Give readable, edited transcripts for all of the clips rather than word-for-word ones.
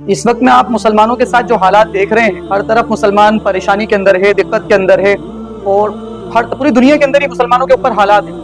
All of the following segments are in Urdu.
اس وقت میں آپ مسلمانوں کے ساتھ جو حالات دیکھ رہے ہیں، ہر طرف مسلمان پریشانی کے اندر ہے، دقت کے اندر ہے، اور پوری دنیا کے اندر ہی مسلمانوں کے اوپر حالات ہیں۔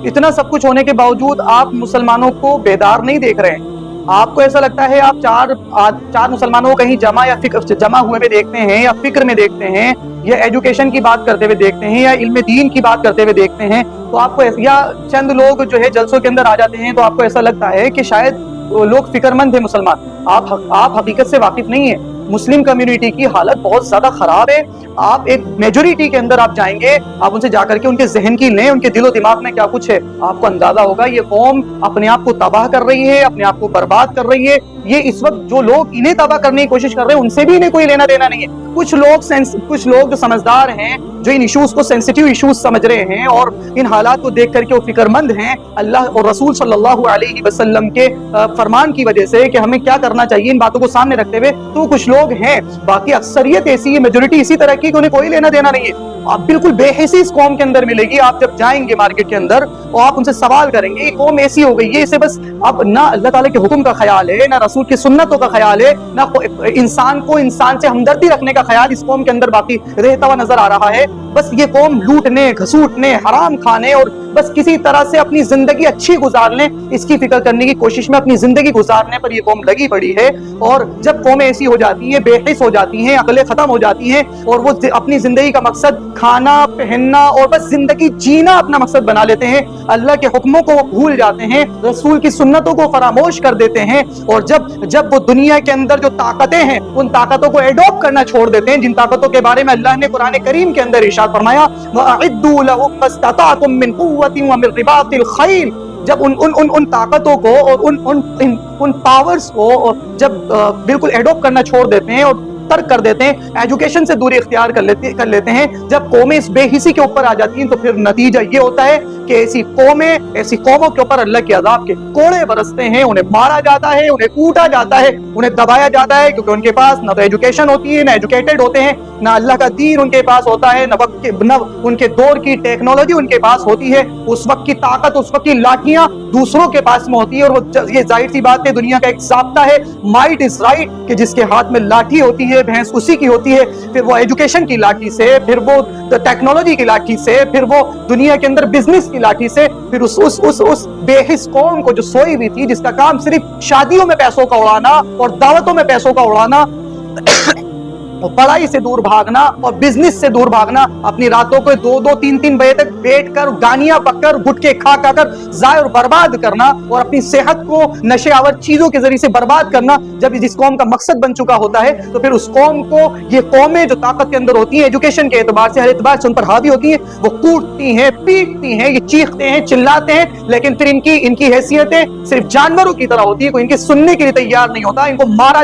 اتنا سب کچھ ہونے کے باوجود آپ مسلمانوں کو بیدار نہیں دیکھ رہے ہیں۔ آپ کو ایسا لگتا ہے آپ چار مسلمانوں کو کہیں جمع ہوئے میں دیکھتے ہیں، یا فکر میں دیکھتے ہیں، یا ایجوکیشن کی بات کرتے ہوئے دیکھتے ہیں، یا علم دین کی بات کرتے ہوئے دیکھتے ہیں، تو آپ کو یا چند لوگ جو ہے جلسوں کے اندر آ جاتے ہیں، تو آپ کو ایسا لگتا ہے کہ شاید وہ لوگ فکر مند ہیں مسلمان۔ آپ حقیقت سے واقف نہیں ہیں۔ مسلم کمیونٹی کی حالت بہت زیادہ خراب ہے۔ آپ ایک میجورٹی کے اندر آپ جائیں گے، آپ ان سے جا کر کے ان کے ذہن کی لیں، ان کے دل و دماغ میں کیا کچھ ہے، آپ کو اندازہ ہوگا یہ قوم اپنے آپ کو تباہ کر رہی ہے، اپنے آپ کو برباد کر رہی ہے۔ یہ اس وقت جو لوگ انہیں تباہ کرنے کی کوشش کر رہے ہیں، ان سے بھی انہیں کوئی لینا دینا نہیں ہے۔ کچھ لوگ جو سمجھدار ہیں، جو ان ایشوز کو سینسیٹیو ایشوز سمجھ رہے ہیں، اور ان حالات کو دیکھ کر کے وہ فکر مند ہیں اللہ اور رسول صلی اللہ علیہ وسلم کے فرمان کی وجہ سے کہ ہمیں کیا کرنا چاہیے، ان باتوں کو سامنے رکھتے ہوئے، تو کچھ لوگ ہیں۔ باقی اکثریت ایسی ہے، میجورٹی اسی طرح کی کہ انہیں کوئی لینا دینا نہیں ہے۔ آپ بالکل بے حسی اس قوم کے اندر ملے گی۔ آپ جب جائیں گے مارکیٹ کے اندر اور آپ ان سے سوال کریں گے، یہ قوم ایسی ہو گئی ہے، اسے بس اب نہ اللہ تعالیٰ کے حکم کا خیال ہے، نہ رسول کی سنتوں کا خیال ہے، نہ انسان کو انسان سے ہمدردی رکھنے کا خیال اس قوم کے اندر باقی رہتا ہوا نظر آ رہا ہے۔ بس یہ قوم لوٹنے، گھسوٹنے، حرام کھانے اور بس کسی طرح سے اپنی زندگی اچھی گزار لیں، اس کی فکر کرنے کی کوشش میں اپنی زندگی گزارنے پر یہ قوم لگی پڑی ہے۔ اور جب قومیں ایسی ہو جاتی ہیں، بے حس ہو جاتی ہیں، عقلیں ختم ہو جاتی ہیں، اور وہ اپنی زندگی کا مقصد کھانا پہننا اور بس زندگی جینا اپنا مقصد بنا لیتے ہیں، اللہ کے حکموں کو وہ بھول جاتے ہیں، رسول کی سنتوں کو فراموش کر دیتے ہیں، اور جب وہ دنیا کے اندر جو طاقتیں ہیں ان طاقتوں کو ایڈوپٹ کرنا چھوڑ دیتے ہیں، جن طاقتوں کے بارے میں اللہ نے قرآن کریم کے اندر ارشاد فرمایا وَأَعِدُّوا لَهُم مَّا اسْتَطَعْتُم مِّن قُوَّةٍ وَمِن رِّبَاطِ الْخَيْلِ، جب ان طاقتوں کو اور ان پاورز کو جب بالکل ایڈوپٹ کرنا چھوڑ دیتے ہیں اور ترک کر دیتے ہیں، ایجوکیشن سے دوری اختیار کر لیتے ہیں، جب قومیں اس بے حسی کے اوپر آ جاتی ہیں، تو پھر نتیجہ یہ ہوتا ہے کہ ایسی قوموں کے اوپر اللہ کے عذاب کے کوڑے برستے ہیں، انہیں مارا جاتا ہے، انہیں کوٹا جاتا ہے، انہیں دبایا جاتا ہے، کیونکہ ان کے پاس نہ تو ایجوکیشن ہوتی ہے، نہ ایجوکیٹڈ ہوتے ہیں، نہ اللہ کا دین ان کے پاس ہوتا ہے، نہ ان کے دور کی ٹیکنالوجی ان کے پاس ہوتی ہے۔ اس وقت کی طاقت، اس وقت کی لاٹھیاں دوسروں کے پاس میں ہوتی ہے، اور یہ ظاہر سی بات ہے، دنیا کا ایک ضابطہ ہے مائٹ از رائٹ، کہ جس کے ہاتھ میں لاٹھی ہوتی ہے بھینس اسی کی ہوتی ہے۔ پھر وہ ایجوکیشن کی لاٹھی سے، پھر وہ ٹیکنالوجی کی لاٹھی سے، پھر وہ دنیا کے اندر بزنس کی لاٹھی سے، پھر اس بے حس قوم کو جو سوئی ہوئی تھی، جس کا کام صرف شادیوں میں پیسوں کا اڑانا اور دعوتوں میں پیسوں کا اڑانا، پڑھائی سے دور بھاگنا اور بزنس سے دور بھاگنا، اپنی راتوں کو 2-3 بجے تک بیٹھ کر گانیاں پک کر گٹکے کھا کر ضائع اور برباد کرنا، اور اپنی صحت کو نشے آور چیزوں کے ذریعے سے برباد کرنا، جب جس قوم کا مقصد بن چکا ہوتا ہے، تو پھر اس قوم کو یہ قومیں جو طاقت کے اندر ہوتی ہیں، ایجوکیشن کے اعتبار سے، ہر اعتبار سے ان پر حاوی ہوتی ہیں، وہ کوٹتی ہیں، پیٹتی ہیں، یہ چیختے ہیں، چلاتے ہیں، لیکن پھر ان کی حیثیتیں صرف جانوروں کی طرح ہوتی ہے، کوئی ان کے سننے کے لیے تیار نہیں ہوتا، ان کو مارا